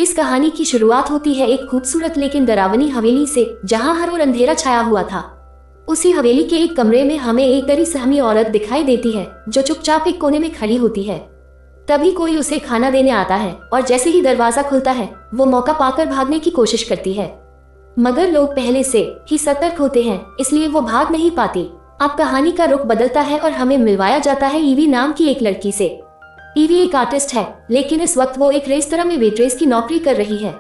इस कहानी की शुरुआत होती है एक खूबसूरत लेकिन डरावनी हवेली से, जहां हर ओर अंधेरा छाया हुआ था। उसी हवेली के एक कमरे में हमें एक डरी सहमी औरत दिखाई देती है जो चुपचाप एक कोने में खड़ी होती है। तभी कोई उसे खाना देने आता है और जैसे ही दरवाजा खुलता है वो मौका पाकर भागने की कोशिश करती है, मगर लोग पहले से ही सतर्क होते हैं, इसलिए वो भाग नहीं पाती। अब कहानी का रुख बदलता है और हमें मिलवाया जाता है ईवी नाम की एक लड़की से। ईवी एक आर्टिस्ट है, लेकिन इस वक्त वो एक रेस्तरां में वेट्रेस की नौकरी कर रही है।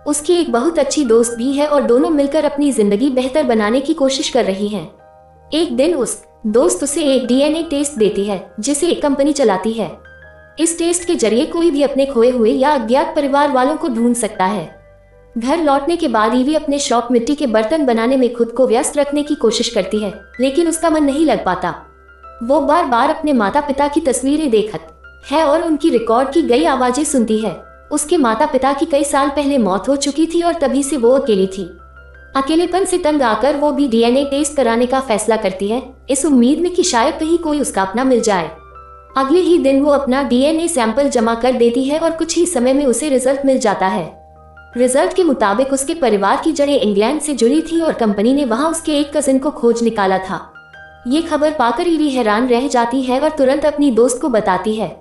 उसकी एक बहुत अच्छी दोस्त भी है और दोनों मिलकर अपनी जिंदगी बेहतर बनाने की कोशिश कर रही हैं। एक दिन उस दोस्त उसे एक डीएनए टेस्ट देती है जिसे एक कंपनी चलाती है। इस टेस्ट के जरिए कोई भी अपने खोए हुए या अज्ञात परिवार वालों को ढूंढ सकता है। घर लौटने के बाद ईवी अपने शौक मिट्टी के बर्तन बनाने में खुद को व्यस्त रखने की कोशिश करती है, लेकिन उसका मन नहीं लग पाता। वो बार बार अपने माता पिता की तस्वीरें देखती है और उनकी रिकॉर्ड की गई आवाजें सुनती है। उसके माता पिता की कई साल पहले मौत हो चुकी थी और तभी से वो अकेली थी। अकेलेपन से तंग आकर वो भी डीएनए टेस्ट कराने का फैसला करती है, इस उम्मीद में कि शायद कहीं कोई उसका अपना मिल जाए। अगले ही दिन वो अपना डीएनए सैंपल जमा कर देती है और कुछ ही समय में उसे रिजल्ट मिल जाता है। रिजल्ट के मुताबिक उसके परिवार की जड़ें इंग्लैंड से जुड़ी थी और कंपनी ने वहां उसके एक कजिन को खोज निकाला था। ये खबर पाकर ईवी हैरान रह जाती है और तुरंत अपनी दोस्त को बताती है।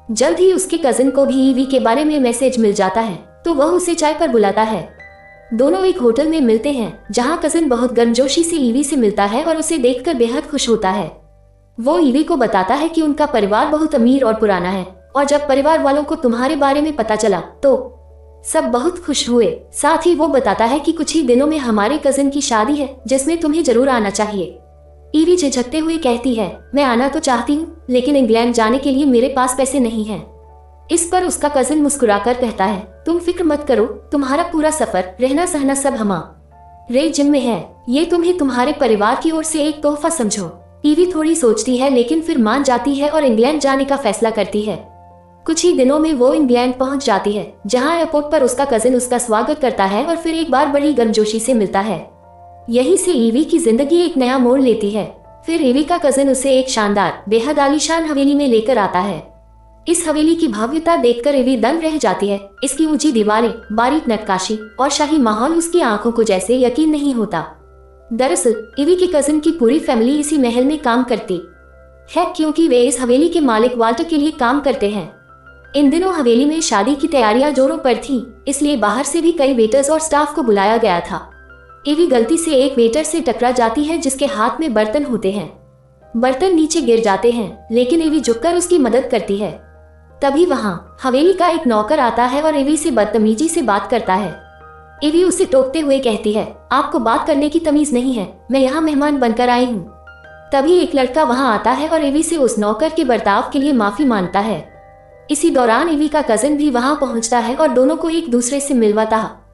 जल्द ही उसके कजिन को भी ईवी के बारे में मैसेज मिल जाता है, तो वह उसे चाय पर बुलाता है। दोनों एक होटल में मिलते हैं जहां कजिन बहुत गर्मजोशी से ईवी से मिलता है और उसे देखकर बेहद खुश होता है। वो ईवी को बताता है कि उनका परिवार बहुत अमीर और पुराना है और जब परिवार वालों को तुम्हारे बारे में पता चला तो सब बहुत खुश हुए। साथ ही वो बताता है कि कुछ ही दिनों में हमारे कजिन की शादी है जिसमें तुम्हें जरूर आना चाहिए। ईवी झिझकते हुए कहती है, मैं आना तो चाहती हूँ, लेकिन इंग्लैंड जाने के लिए मेरे पास पैसे नहीं हैं। इस पर उसका कजिन मुस्कुराकर कहता है, तुम फिक्र मत करो, तुम्हारा पूरा सफर, रहना सहना सब हमारे जिम्मे है। ये तुम्हें तुम्हारे परिवार की ओर से एक तोहफा समझो। ईवी थोड़ी सोचती है लेकिन फिर मान जाती है और इंग्लैंड जाने का फैसला करती है। कुछ ही दिनों में वो इंग्लैंड पहुंच जाती है, जहां एयरपोर्ट पर उसका कजिन उसका स्वागत करता है और फिर एक बार बड़ी गर्मजोशी से मिलता है। यहीं से ईवी की जिंदगी एक नया मोड़ लेती है। फिर ईवी का कजिन उसे एक शानदार बेहद आलीशान हवेली में लेकर आता है। इस हवेली की भव्यता देखकर ईवी दंग रह जाती है। इसकी ऊंची दीवारें, बारीक नक्काशी और शाही माहौल उसकी आंखों को जैसे यकीन नहीं होता। दरअसल ईवी के कजिन की पूरी फैमिली इसी महल में काम करती है, क्योंकि वे इस हवेली के मालिक वाल्टर के लिए काम करते हैं। इन दिनों हवेली में शादी की तैयारियां जोरों पर थी, इसलिए बाहर से भी कई वेटर्स और स्टाफ को बुलाया गया था। ईवी गलती से एक वेटर से टकरा जाती है जिसके हाथ में बर्तन होते हैं। बर्तन नीचे गिर जाते हैं, लेकिन ईवी झुककर उसकी मदद करती है। तभी वहां हवेली का एक नौकर आता है और ईवी से बदतमीजी से बात करता है। ईवी उसे टोकते हुए कहती है, आपको बात करने की तमीज नहीं है, मैं यहाँ मेहमान बनकर आई हूँ। तभी एक लड़का वहां आता है और ईवी से उस नौकर के बर्ताव के लिए माफी मांगता है। इसी दौरान ईवी का कजिन भी वहां पहुंचता है और दोनों को एक दूसरे से मिलवाता है।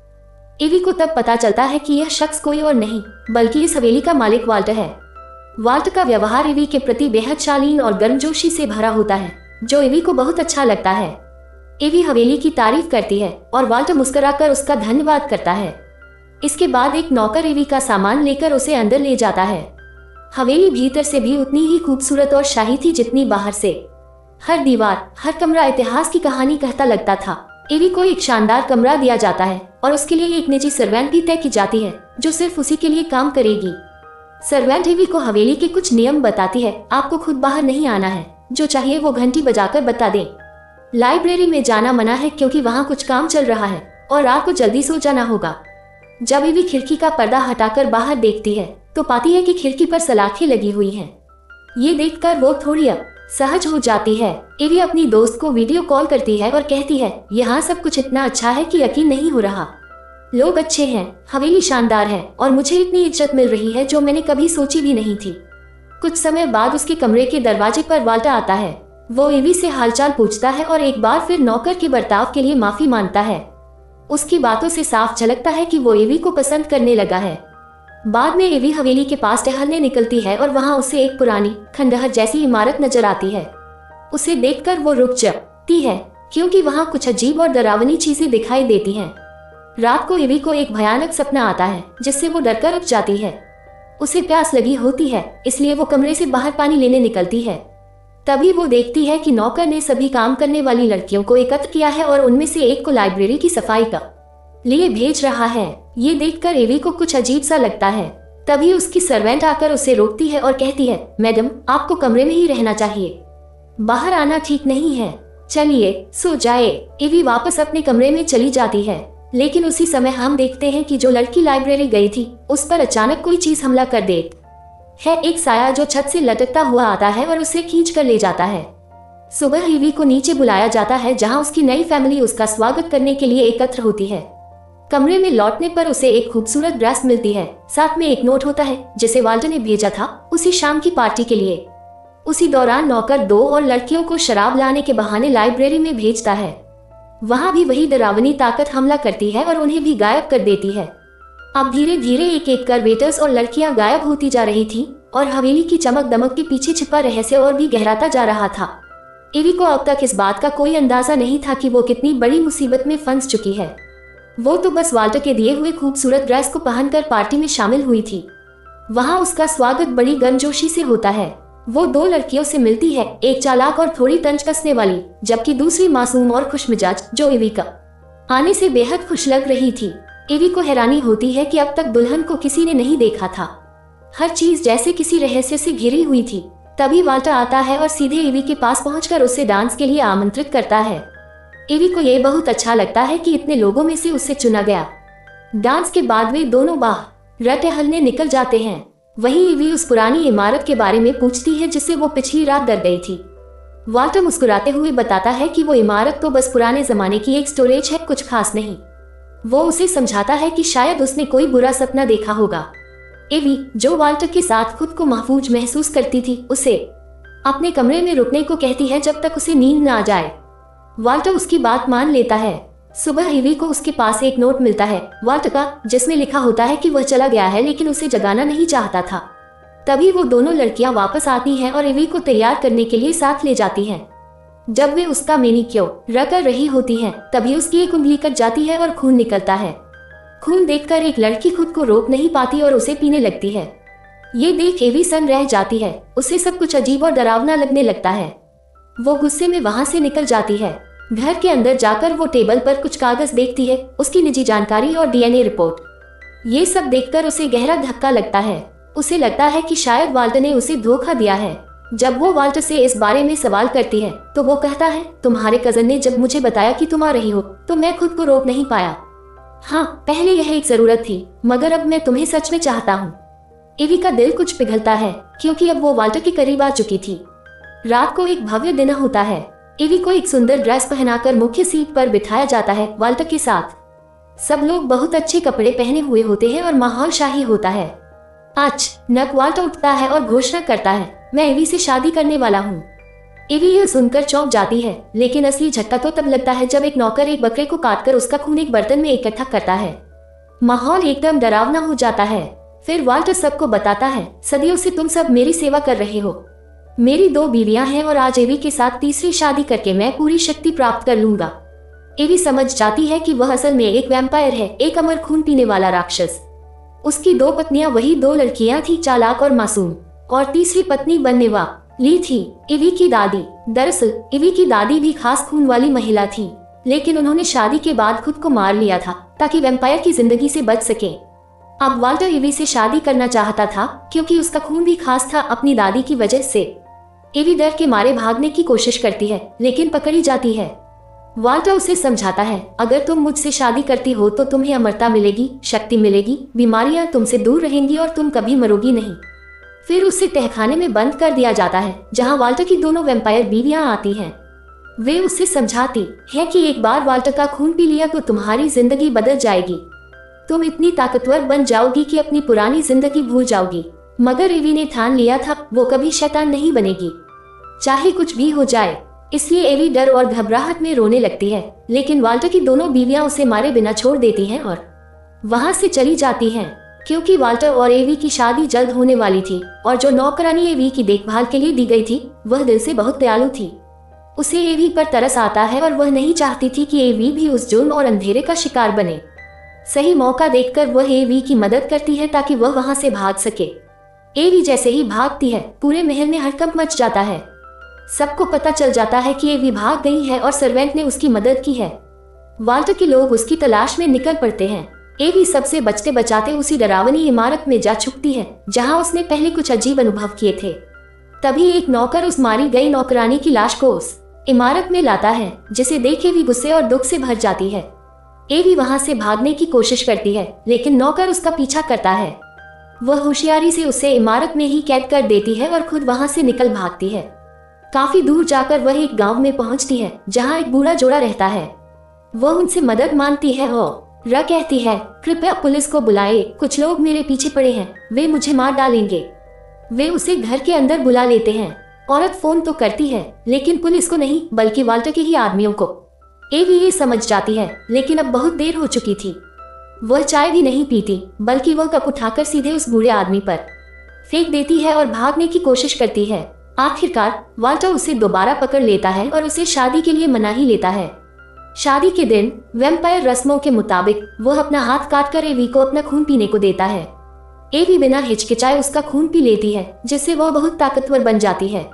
ईवी को तब पता चलता है कि यह शख्स कोई और नहीं बल्कि इस हवेली का मालिक वाल्टर है। वाल्टर का व्यवहार ईवी के प्रति बेहद शालीन और गर्मजोशी से भरा होता है, जो ईवी को बहुत अच्छा लगता है। ईवी हवेली की तारीफ करती है और वाल्टर मुस्कुराकर उसका धन्यवाद करता है। इसके बाद एक नौकर ईवी का सामान लेकर उसे अंदर ले जाता है। हवेली भीतर से भी उतनी ही खूबसूरत और शाही थी जितनी बाहर से। हर दीवार, हर कमरा इतिहास की कहानी कहता लगता था। ईवी को एक शानदार कमरा दिया जाता है और उसके लिए एक निजी सर्वेंट भी तय की जाती है जो सिर्फ उसी के लिए काम करेगी। सर्वेंट ईवी को हवेली के कुछ नियम बताती है। आपको खुद बाहर नहीं आना है, जो चाहिए वो घंटी बजाकर बता दें। लाइब्रेरी में जाना मना है क्योंकि वहाँ कुछ काम चल रहा है और रात को जल्दी सो जाना होगा। जब ईवी खिड़की का पर्दा हटाकर बाहर देखती है तो पाती है कि खिड़की पर सलाखें लगी हुई हैं। ये देखकर वो थोड़ी सहज हो जाती है। ईवी अपनी दोस्त को वीडियो कॉल करती है और कहती है, यहाँ सब कुछ इतना अच्छा है कि यकीन नहीं हो रहा। लोग अच्छे हैं, हवेली शानदार है और मुझे इतनी इज्जत मिल रही है जो मैंने कभी सोची भी नहीं थी। कुछ समय बाद उसके कमरे के दरवाजे पर वाल्टर आता है। वो ईवी से हालचाल पूछता है और एक बार फिर नौकर के बर्ताव के लिए माफी मांगता है। उसकी बातों से साफ झलकता है कि वो ईवी को पसंद करने लगा है। बाद में ईवी हवेली के पास टहलने निकलती है और वहां उसे एक पुरानी खंडहर जैसी इमारत नजर आती है। उसे देखकर वो रुक जाती है क्योंकि वहां कुछ अजीब और डरावनी चीजें दिखाई देती हैं। रात को ईवी को एक भयानक सपना आता है जिससे वो डरकर उठ जाती है। उसे प्यास लगी होती है, इसलिए वो कमरे से बाहर पानी लेने निकलती है। तभी वो देखती है कि नौकर ने सभी काम करने वाली लड़कियों को एकत्र किया है और उनमें से एक को लाइब्रेरी की सफाई का लिए भेज रहा है। ये देखकर एवी को कुछ अजीब सा लगता है। तभी उसकी सर्वेंट आकर उसे रोकती है और कहती है, मैडम आपको कमरे में ही रहना चाहिए, बाहर आना ठीक नहीं है, चलिए सो जाए। एवी वापस अपने कमरे में चली जाती है, लेकिन उसी समय हम देखते हैं कि जो लड़की लाइब्रेरी गई थी उस पर अचानक कोई चीज हमला कर देती है। एक साया जो छत से लटकता हुआ आता है और उसे खींच कर ले जाता है। सुबह एवी को नीचे बुलाया जाता है जहां उसकी नई फैमिली उसका स्वागत करने के लिए एकत्र होती है। कमरे में लौटने पर उसे एक खूबसूरत ड्रेस मिलती है, साथ में एक नोट होता है जिसे वाल्टर ने भेजा था उसी शाम की पार्टी के लिए। उसी दौरान नौकर 2 और लड़कियों को शराब लाने के बहाने लाइब्रेरी में भेजता है। वहां भी वही डरावनी ताकत हमला करती है और उन्हें भी गायब कर देती है। अब धीरे धीरे एक एक कर वेटर्स और लड़कियां गायब होती जा रही थी और हवेली की चमक दमक के पीछे छिपा रहस्य और भी गहराता जा रहा था। एवी को अब तक इस बात का कोई अंदाजा नहीं था कि वो कितनी बड़ी मुसीबत में फंस चुकी है। वो तो बस वाल्टर के दिए हुए खूबसूरत ड्रेस को पहनकर पार्टी में शामिल हुई थी। वहां उसका स्वागत बड़ी गर्मजोशी से होता है। वो 2 लड़कियों से मिलती है, एक चालाक और थोड़ी तंज कसने वाली, जबकि दूसरी मासूम और खुशमिजाज जो एवी का आने से बेहद खुश लग रही थी। एवी को हैरानी होती है कि अब तक दुल्हन को किसी ने नहीं देखा था। हर चीज जैसे किसी रहस्य से घिरी हुई थी। तभी वाल्टर आता है और सीधे एवी के पास पहुंचकर उसे डांस के लिए आमंत्रित करता है। एवी को यह बहुत अच्छा लगता है कि इतने लोगों में से उसे चुना गया। डांस के बाद वे दोनों बाहर टहलने निकल जाते हैं। वहीं एवी उस पुरानी इमारत के बारे में पूछती है जिससे वो पिछली रात डर गई थी। वाल्टर मुस्कुराते हुए बताता है कि वो इमारत तो बस पुराने जमाने की एक स्टोरेज है, कुछ खास नहीं। वो उसे समझाता है कि शायद उसने कोई बुरा सपना देखा होगा। एवी जो वाल्टर के साथ खुद को महफूज महसूस करती थी, उसे अपने कमरे में रुकने को कहती है जब तक उसे नींद न आ जाए। वाल्टर उसकी बात मान लेता है। सुबह एवी को उसके पास एक नोट मिलता है वाल्टर का, जिसमें लिखा होता है कि वह चला गया है लेकिन उसे जगाना नहीं चाहता था। तभी वो दोनों लड़कियां वापस आती हैं और एवी को तैयार करने के लिए साथ ले जाती हैं। जब वे उसका मैनिक्योर कर रही होती हैं, तभी उसकी एक उंगली कट जाती है और खून निकलता है। खून देखकर एक लड़की खुद को रोक नहीं पाती और उसे पीने लगती है। ये देख एवी सन रह जाती है। उसे सब कुछ अजीब और डरावना लगने लगता है। वो गुस्से में वहां से निकल जाती है। घर के अंदर जाकर वो टेबल पर कुछ कागज देखती है, उसकी निजी जानकारी और डीएनए रिपोर्ट। ये सब देखकर उसे गहरा धक्का लगता है। उसे लगता है कि शायद वाल्टर ने उसे धोखा दिया है। जब वो वाल्टर से इस बारे में सवाल करती है तो वो कहता है, तुम्हारे कजन ने जब मुझे बताया कि तुम आ रही हो तो मैं खुद को रोक नहीं पाया। हाँ, पहले यह एक जरूरत थी, मगर अब मैं तुम्हें सच में चाहता हूँ। एवी का दिल कुछ पिघलता है क्योंकि अब वो वाल्टर के करीब आ चुकी थी। रात को एक भव्य दिन होता है। एवी को एक सुंदर ड्रेस पहनाकर मुख्य सीट पर बिठाया जाता है वाल्टर के साथ। सब लोग बहुत अच्छे कपड़े पहने हुए होते हैं और माहौल शाही होता है। अचानक वाल्टर उठता है और घोषणा करता है, मैं एवी से शादी करने वाला हूँ। एवी यह सुनकर चौंक जाती है, लेकिन असली झटका तो तब लगता है जब एक नौकर एक बकरे को काटकर उसका खून एक बर्तन में इकट्ठा करता है। माहौल एकदम डरावना हो जाता है। फिर वाल्टर सबको बताता है, सदियों से तुम सब मेरी सेवा कर रहे हो। मेरी 2 बीवियां हैं और आज एवी के साथ तीसरी शादी करके मैं पूरी शक्ति प्राप्त कर लूंगा। एवी समझ जाती है कि वह असल में एक वैम्पायर है, एक अमर खून पीने वाला राक्षस। उसकी 2 पत्नियां वही 2 लड़कियां थी, चालाक और मासूम, और तीसरी पत्नी बनने वाली थी एवी की दादी। दरअसल एवी की दादी भी खास खून वाली महिला थी, लेकिन उन्होंने शादी के बाद खुद को मार लिया था ताकि वैम्पायर की जिंदगी से बच सके। अब वाल्टर एवी से शादी करना चाहता था क्योंकि उसका खून भी खास था अपनी दादी की वजह से। एवी डर के मारे भागने की कोशिश करती है लेकिन पकड़ी जाती है। वाल्टर उसे समझाता है, अगर तुम मुझसे शादी करती हो तो तुम्हें अमरता मिलेगी, शक्ति मिलेगी, बीमारियां तुमसे दूर रहेंगी और तुम कभी मरोगी नहीं। फिर उसे तहखाने में बंद कर दिया जाता है जहां वाल्टर की दोनों वैम्पायर बीवियां आती हैं। वे उसे समझाती है कि एक बार वाल्टर का खून पी लिया तो तुम्हारी जिंदगी बदल जाएगी। तुम इतनी ताकतवर बन जाओगी कि अपनी पुरानी जिंदगी भूल जाओगी। मगर एवी ने ठान लिया था वो कभी शैतान नहीं बनेगी, चाहे कुछ भी हो जाए। इसलिए एवी डर और घबराहट में रोने लगती है, लेकिन वाल्टर की दोनों बीवियां उसे मारे बिना छोड़ देती हैं और वहां से चली जाती हैं। क्योंकि वाल्टर और एवी की शादी जल्द होने वाली थी और जो नौकरानी एवी की देखभाल के लिए दी गई थी वह दिल से बहुत दयालु थी। उसे एवी पर तरस आता है और वह नहीं चाहती थी कि एवी भी उस जुर्म और अंधेरे का शिकार बने। सही मौका देखकर वह एवी की मदद करती है ताकि वह वहां से भाग सके। एवी जैसे ही भागती है पूरे महल में हड़कंप मच जाता है। सबको पता चल जाता है कि एवी भाग गई है और सर्वेंट ने उसकी मदद की है। वाल्टर के लोग उसकी तलाश में निकल पड़ते हैं। एवी सबसे बचते बचाते उसी डरावनी इमारत में जा छुपती है जहां उसने पहले कुछ अजीब अनुभव किए थे। तभी एक नौकर उस मारी गई नौकरानी की लाश को उस इमारत में लाता है, जिसे देख एवी गुस्से और दुख से भर जाती है। एवी वहां से भागने की कोशिश करती है, लेकिन नौकर उसका पीछा करता है। वह होशियारी से उसे इमारत में ही कैद कर देती है और खुद वहां से निकल भागती है। काफी दूर जाकर वह एक गांव में पहुंचती है जहां एक बूढ़ा जोड़ा रहता है। वह उनसे मदद मांगती है और कहती है, कृपया पुलिस को बुलाए, कुछ लोग मेरे पीछे पड़े हैं, वे मुझे मार डालेंगे। वे उसे घर के अंदर बुला लेते हैं। औरत फोन तो करती है, लेकिन पुलिस को नहीं बल्कि वाल्टर के ही आदमियों को। एवी ये समझ जाती है, लेकिन अब बहुत देर हो चुकी थी। वह चाय भी नहीं पीती, बल्कि वह कप उठाकर सीधे उस बूढ़े आदमी पर फेंक देती है और भागने की कोशिश करती है। आखिरकार वाल्टर उसे दोबारा पकड़ लेता है और उसे शादी के लिए मना ही लेता है। शादी के दिन वैम्पायर रस्मों के मुताबिक वह अपना हाथ काटकर एवी को अपना खून पीने को देता है। एवी बिना हिचकिचाए उसका खून पी लेती है, जिससे वह बहुत ताकतवर बन जाती है।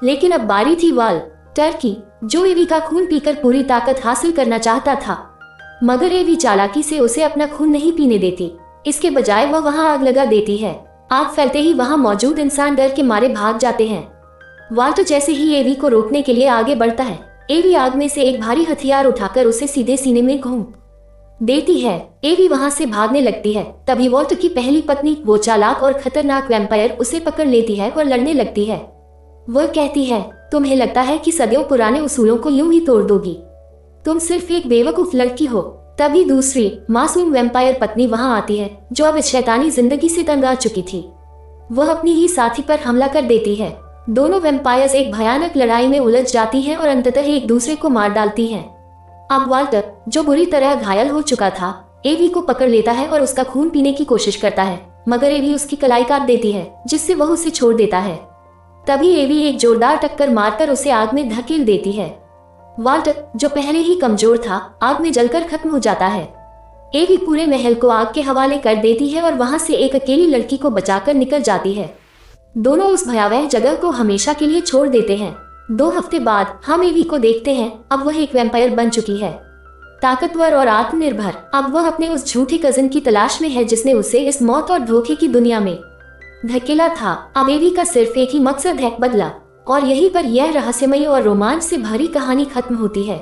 लेकिन अब बारी थी वाल्टर की, जो एवी का खून पीकर पूरी ताकत हासिल करना चाहता था। मगर एवी चालाकी से उसे अपना खून नहीं पीने देती। इसके बजाय वह वहां आग लगा देती है। आग फैलते ही वहां मौजूद इंसान डर के मारे भाग जाते हैं। वाल्टर जैसे ही एवी को रोकने के लिए आगे बढ़ता है, एवी आग में से एक भारी हथियार उठाकर उसे सीधे सीने में घोंप देती है। एवी वहां से भागने लगती है। तभी वाल्टर की पहली पत्नी, वो चालाक और खतरनाक वैम्पायर, उसे पकड़ लेती है और लड़ने लगती है। वह कहती है, तुम्हें लगता है कि सदियों पुराने उसूलों को यूं ही तोड़ दोगी? तुम सिर्फ एक बेवकूफ लड़की हो। तभी दूसरी मासूम वैम्पायर पत्नी वहां आती है, जो अब इस शैतानी जिंदगी से तंग आ चुकी थी। वह अपनी ही साथी पर हमला कर देती है। दोनों वैम्पायर्स एक भयानक लड़ाई में उलझ जाती हैं और अंततः एक दूसरे को मार डालती हैं। अब वाल्टर, जो बुरी तरह घायल हो चुका था, एवी को पकड़ लेता है और उसका खून पीने की कोशिश करता है, मगर एवी उसकी कलाई काट देती है, जिससे वह उसे छोड़ देता है। तभी एवी एक जोरदार टक्कर मारकर उसे आग में धकेल देती है। वाल्टर, जो पहले ही कमजोर था, आग में जलकर खत्म हो जाता है। एवी पूरे महल को आग के हवाले कर देती है और वहां से एक अकेली लड़की को बचाकर निकल जाती है। दोनों उस भयावह जगह को हमेशा के लिए छोड़ देते हैं। 2 हफ्ते बाद हम एवी को देखते हैं। अब वह एक वैम्पायर बन चुकी है, ताकतवर और आत्मनिर्भर। अब वह अपने उस झूठी कजिन की तलाश में है जिसने उसे इस मौत और धोखे की दुनिया में धकेला था। अब एवी का सिर्फ एक ही मकसद है, बदला। और यहीं पर यह रहस्यमयी और रोमांच से भरी कहानी खत्म होती है।